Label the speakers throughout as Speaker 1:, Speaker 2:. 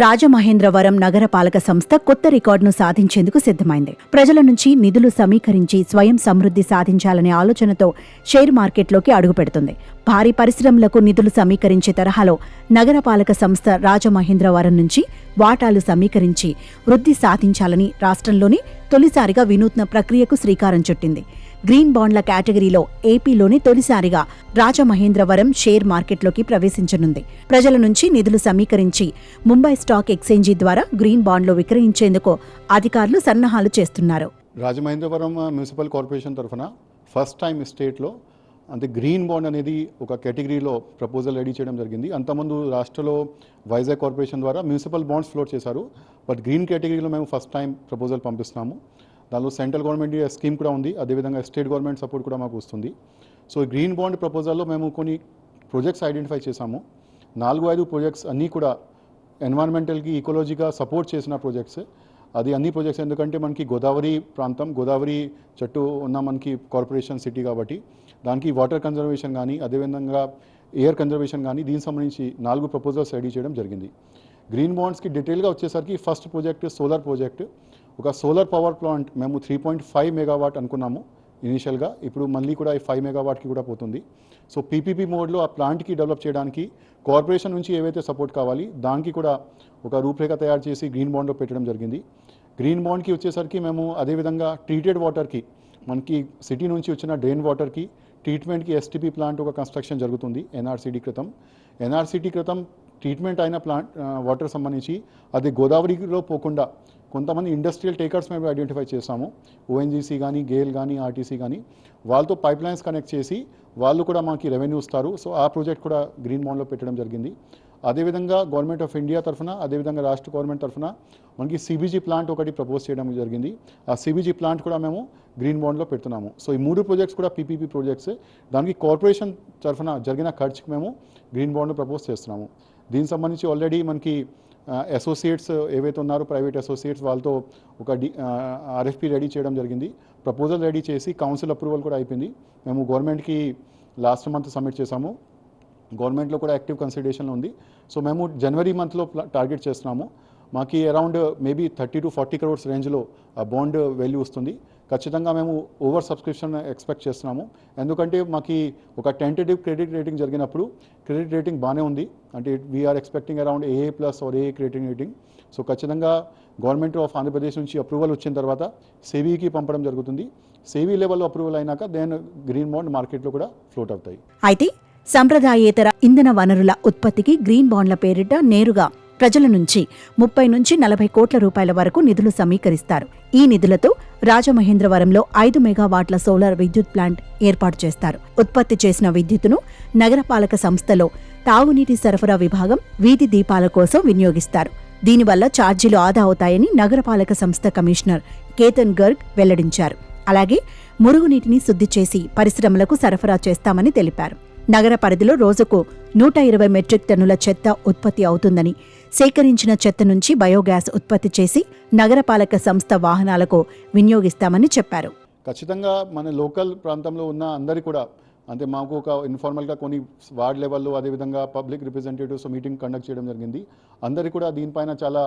Speaker 1: రాజమహేంద్రవరం నగరపాలక సంస్థ కొత్త రికార్డును సాధించేందుకు సిద్ధమైంది. ప్రజల నుంచి నిధులు సమీకరించి స్వయం సమృద్ధి సాధించాలనే ఆలోచనతో షేర్ మార్కెట్లోకి అడుగుపెడుతుంది. భారీ పరిశ్రమలకు నిధులు సమీకరించే తరహాలో నగరపాలక సంస్థ రాజమహేంద్రవరం నుంచి వాటాలు సమీకరించి వృద్ధి సాధించాలని రాష్ట్రంలోనే తొలిసారిగా వినూత్న ప్రక్రియకు శ్రీకారం చుట్టింది. గ్రీన్ బాండ్ల కేటగిరీలో ఏపీలోనే తొలిసారిగా రాజమహేంద్రవరం షేర్ మార్కెట్లోకి ప్రవేశించనుంది. ప్రజల నుంచి నిధులు సమీకరించి ముంబై స్టాక్ ఎక్స్చేంజీ ద్వారా గ్రీన్ బాండ్లు విక్రయించేందుకు అధికారులు సన్నాహాలు చేస్తున్నారు.
Speaker 2: రాజమహేంద్రవరం మున్సిపల్ కార్పొరేషన్ తరఫున ఫస్ట్ టైం స్టేట్లో అంటే గ్రీన్ బాండ్ అనేది ఒక కేటగిరీలో ప్రపోజల్ రెడీ చేయడం జరిగింది. అంతకుముందు రాష్ట్రంలో వైజాగ్ కార్పొరేషన్ ద్వారా మున్సిపల్ బాండ్స్ ఫ్లోట్ చేశారు. బట్ గ్రీన్ కేటగిరీలో మేము ఫస్ట్ టైం ప్రపోజల్ పంపిస్తున్నాము. దానిలో సెంట్రల్ గవర్నమెంట్ స్కీమ్ కూడా ఉంది, అదేవిధంగా స్టేట్ గవర్నమెంట్ సపోర్ట్ కూడా మాకు వస్తుంది. సో గ్రీన్ బాండ్ ప్రపోజల్లో మేము కొన్ని ప్రాజెక్ట్స్ ఐడెంటిఫై చేశాము. 4-5 ప్రాజెక్ట్స్ అన్నీ కూడా ఎన్వైరన్మెంటల్కి ఈకాలజీగా సపోర్ట్ చేసిన ప్రాజెక్ట్స్. అది అన్ని ప్రాజెక్ట్స్ ఎందుకంటే మనకి గోదావరి ప్రాంతం, గోదావరి చుట్టూ ఉన్న మనకి కార్పొరేషన్ సిటీ కాబట్టి దానికి వాటర్ కన్జర్వేషన్ కానీ అదేవిధంగా ఎయిర్ కన్జర్వేషన్ కానీ దీనికి సంబంధించి 4 ప్రపోజల్స్ రెడీ చేయడం జరిగింది. గ్రీన్ బాండ్స్కి డీటెయిల్గా వచ్చేసరికి ఫస్ట్ ప్రాజెక్ట్ సోలార్ ప్రాజెక్ట్. ఒక సోలార్ పవర్ ప్లాంట్ మేము 3.5 మెగావాట్ అనుకున్నాము ఇనీషియల్గా. ఇప్పుడు మళ్ళీ కూడా 5 మెగావాట్కి కూడా పోతుంది. సో పీపీపీ మోడ్లో ఆ ప్లాంట్కి డెవలప్ చేయడానికి కార్పొరేషన్ నుంచి ఏవైతే సపోర్ట్ కావాలి దానికి కూడా ఒక రూపురేఖ తయారు చేసి గ్రీన్ బాండ్లో పెట్టడం జరిగింది. గ్రీన్ బాండ్కి వచ్చేసరికి మేము అదేవిధంగా ట్రీటెడ్ వాటర్కి మనకి సిటీ నుంచి వచ్చిన డ్రైన్ వాటర్కి ట్రీట్మెంట్కి ఎస్టీపీ ప్లాంట్ ఒక కన్స్ట్రక్షన్ జరుగుతుంది ఎన్ఆర్సీటీ క్రితం ట్రీట్మెంట్ అయిన ప్లాంట్ వాటర్ సంబంధించి అది గోదావరిలో పోకుండా కొంతమంది ఇండస్ట్రియల్ టేకర్స్ మేము ఐడెంటిఫై చేస్తాము. ఓఎన్జీసీ కానీ, గేల్ కానీ, ఆర్టీసీ కానీ వాళ్ళతో పైప్ లైన్స్ కనెక్ట్ చేసి వాళ్ళు కూడా మనకి రెవెన్యూ ఇస్తారు. సో ఆ ప్రాజెక్ట్ కూడా గ్రీన్ బాండ్లో పెట్టడం జరిగింది. అదేవిధంగా గవర్నమెంట్ ఆఫ్ ఇండియా తరఫున అదేవిధంగా రాష్ట్ర గవర్నమెంట్ తరఫున మనకి సిబిజీ ప్లాంట్ ఒకటి ప్రపోజ్ చేయడం జరిగింది. ఆ సిబిజీ ప్లాంట్ కూడా మేము గ్రీన్ బాండ్లో పెడుతున్నాము. సో ఈ 3 ప్రాజెక్ట్స్ కూడా పీపీపీ ప్రాజెక్ట్స్. దానికి కార్పొరేషన్ తరఫున జరిగిన ఖర్చుకి మేము గ్రీన్ బాండ్లో ప్రపోజ్ చేస్తున్నాము. దీనికి సంబంధించి ఆల్రెడీ మనకి అసోసియేట్స్ ఏవైతే ఉన్నారో ప్రైవేట్ అసోసియేట్స్ వాళ్ళతో ఒక ఆర్ఎఫ్పీ రెడీ చేయడం జరిగింది. ప్రపోజల్ రెడీ చేసి కౌన్సిల్ అప్రూవల్ కూడా అయిపోయింది. మేము గవర్నమెంట్కి లాస్ట్ మంత్ సబ్మిట్ చేసాము. గవర్నమెంట్లో కూడా యాక్టివ్ కన్సిడరేషన్లో ఉంది. సో మేము జనవరి మంత్లో టార్గెట్ చేస్తున్నాము. మాకు అరౌండ్ మేబీ 30 to 40 crores రేంజ్లో ఆ బాండ్ వాల్యూ వస్తుంది. ఖచ్చితంగా మేము ఓవర్ సబ్స్క్రిప్షన్ ఎక్స్పెక్ట్ చేస్తున్నాము. ఎందుకంటే మాకు ఒక టెంటేటివ్ క్రెడిట్ రేటింగ్ జరిగినప్పుడు క్రెడిట్ రేటింగ్ బాగానే ఉంది. అంటే we're expecting around AA+ or AA credit rating. So ఖచ్చితంగా గవర్నమెంట్ ఆఫ్ ఆంధ్రప్రదేశ్ నుంచి అప్రూవల్ వచ్చిన తర్వాత సెబీకి పంపడం జరుగుతుంది. సెబీ లెవెల్లో అప్రూవల్ అయినాక దెన్ గ్రీన్ బాండ్ మార్కెట్లో కూడా ఫ్లోట్ అవుతాయి.
Speaker 1: అయితే సంప్రదాయేతర ఇంధన వనరుల ఉత్పత్తికి గ్రీన్ బాండ్ల పేరిట నేరుగా ప్రజల నుంచి 30 నుంచి 40 కోట్ల రూపాయల వరకు నిధులు సమీకరిస్తారు. ఈ నిధులతో రాజమహేంద్రవరంలో 5 మెగావాట్ల సోలార్ విద్యుత్ ప్లాంట్ ఏర్పాటు చేస్తారు. ఉత్పత్తి చేసిన విద్యుత్తును నగరపాలక సంస్థలో తాగునీటి సరఫరా విభాగం వీధి దీపాల కోసం వినియోగిస్తారు. దీనివల్ల ఛార్జీలు ఆదా అవుతాయని నగరపాలక సంస్థ కమిషనర్ కేతన్ గర్గ్ వెల్లడించారు. అలాగే మురుగునీటిని శుద్ధి చేసి పరిశ్రమలకు సరఫరా చేస్తామని తెలిపారు. నగర పరిధిలో రోజుకు 120 మెట్రిక్ టన్నుల చెత్త ఉత్పత్తి అవుతుందని, సేకరించిన చెత్త నుంచి బయోగ్యాస్ ఉత్పత్తి చేసి నగరపాలక సంస్థ వాహనాలకు వినియోగిస్తామని చెప్పారు.
Speaker 2: ఖచ్చితంగా మన లోకల్ ప్రాంతంలో ఉన్న అందరి కూడా అంటే మాకు ఒక ఇన్ఫార్మల్గా కొన్ని వార్డ్ లెవెల్లో అదేవిధంగా పబ్లిక్ రిప్రజెంటేటివ్స్ మీటింగ్ కండక్ట్ చేయడం జరిగింది. అందరి కూడా దీనిపైన చాలా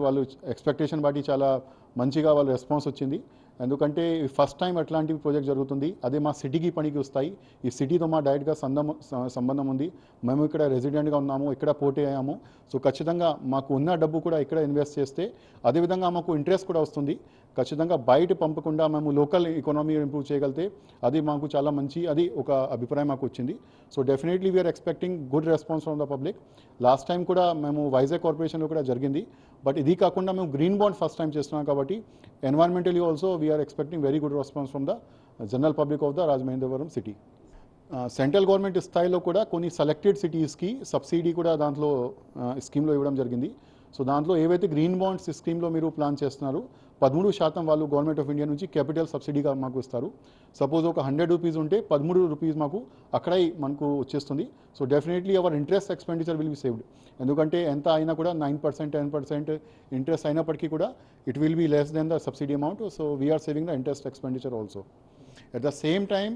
Speaker 2: వాళ్ళు ఎక్స్పెక్టేషన్ బట్టి చాలా మంచిగా వాళ్ళ రెస్పాన్స్ వచ్చింది. ఎందుకంటే ఫస్ట్ టైం అట్లాంటి ప్రాజెక్ట్ జరుగుతుంది. అదే మా సిటీకి పనికి వస్తాయి. ఈ సిటీతో మా డైరెక్ట్గా సంబంధం ఉంది. మేము ఇక్కడ రెసిడెంట్గా ఉన్నాము, ఇక్కడ పోటీ అయ్యాము. సో ఖచ్చితంగా మాకు ఉన్న డబ్బు కూడా ఇక్కడ ఇన్వెస్ట్ చేస్తే అదేవిధంగా మాకు ఇంట్రెస్ట్ కూడా వస్తుంది. ఖచ్చితంగా బయట పంపకుండా మేము లోకల్ ఎకానమీ ఇంప్రూవ్ చేయగలిగితే అది మాకు చాలా మంచి అది ఒక అభిప్రాయం మాకు వచ్చింది. So definitely we're expecting good response from the public. Last time కూడా మేము వైజాగ్ కార్పొరేషన్లో కూడా జరిగింది. బట్ ఇది కాకుండా మేము గ్రీన్ బాండ్ ఫస్ట్ టైం చేస్తున్నాం కాబట్టి environmentally also we're expecting very good response from the general public of the Rajamahendravaram city. Central government స్థాయిలో కూడా కొన్ని సెలెక్టెడ్ సిటీస్కి సబ్సిడీ కూడా దాంట్లో స్కీమ్లో ఇవ్వడం జరిగింది. సో దాంట్లో ఏవైతే గ్రీన్ బాండ్స్ స్కీమ్లో మీరు ప్లాన్ చేస్తున్నారో 13% వాళ్ళు గవర్నమెంట్ ఆఫ్ ఇండియా నుంచి క్యాపిటల్ సబ్సిడీగా మాకు ఇస్తారు. సపోజ్ ఒక 100 రూపీస్ ఉంటే 13 రూపీస్ మాకు అక్కడే మనకు వచ్చేస్తుంది. So definitely our interest expenditure will be saved. ఎందుకంటే ఎంత అయినా కూడా 9%, 10% ఇంట్రెస్ట్ అయినప్పటికీ కూడా it will be less than the subsidy amount. So we're saving the interest expenditure also. At the same time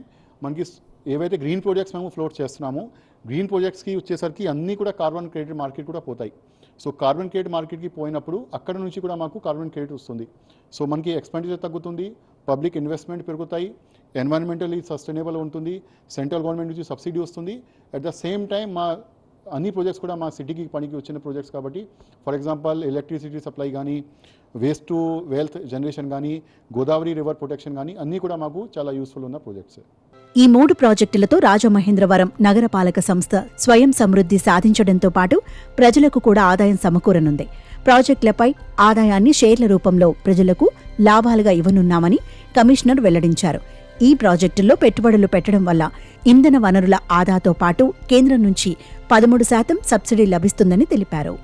Speaker 2: మనకి ఏవైతే గ్రీన్ ప్రాజెక్ట్స్ మేము ఫ్లోట్ చేస్తున్నామో గ్రీన్ ప్రాజెక్ట్స్కి వచ్చేసరికి అన్నీ కూడా కార్బన్ క్రెడిట్ మార్కెట్ కూడా పోతాయి. సో కార్బన్ క్రెడిట్ మార్కెట్కి పోయినప్పుడు అక్కడ నుంచి కూడా మాకు కార్బన్ క్రెడిట్ వస్తుంది. సో మనకి ఎక్స్పెండిచర్ తగ్గుతుంది, పబ్లిక్ ఇన్వెస్ట్మెంట్ పెరుగుతాయి, ఎన్వైరన్మెంటలీ సస్టైనబుల్ ఉంటుంది, సెంట్రల్ గవర్నమెంట్ నుంచి సబ్సిడీ వస్తుంది. అట్ ద సేమ్ టైం మా అన్ని ప్రాజెక్ట్స్ కూడా మా సిటీకి పనికి వచ్చిన ప్రాజెక్ట్స్ కాబట్టి, ఫర్ ఎగ్జాంపుల్ ఎలక్ట్రిసిటీ సప్లై కానీ, వేస్ట్ టు వెల్త్ జనరేషన్ కానీ, గోదావరి రివర్ ప్రొటెక్షన్ కానీ అన్నీ కూడా మాకు చాలా యూస్ఫుల్ ఉన్న ప్రాజెక్ట్స్.
Speaker 1: ఈ 3 ప్రాజెక్టులతో రాజమహేంద్రవరం నగరపాలక సంస్థ స్వయం సమృద్ధి సాధించడంతో పాటు ప్రజలకు కూడా ఆదాయం సమకూరనుంది. ప్రాజెక్టులపై ఆదాయాన్ని షేర్ల రూపంలో ప్రజలకు లాభాలుగా ఇవ్వనున్నామని కమిషనర్ వెల్లడించారు. ఈ ప్రాజెక్టుల్లో పెట్టుబడులు పెట్టడం వల్ల ఇంధన వనరుల ఆదాతో పాటు కేంద్రం నుంచి 13% సబ్సిడీ లభిస్తుందని తెలిపారు.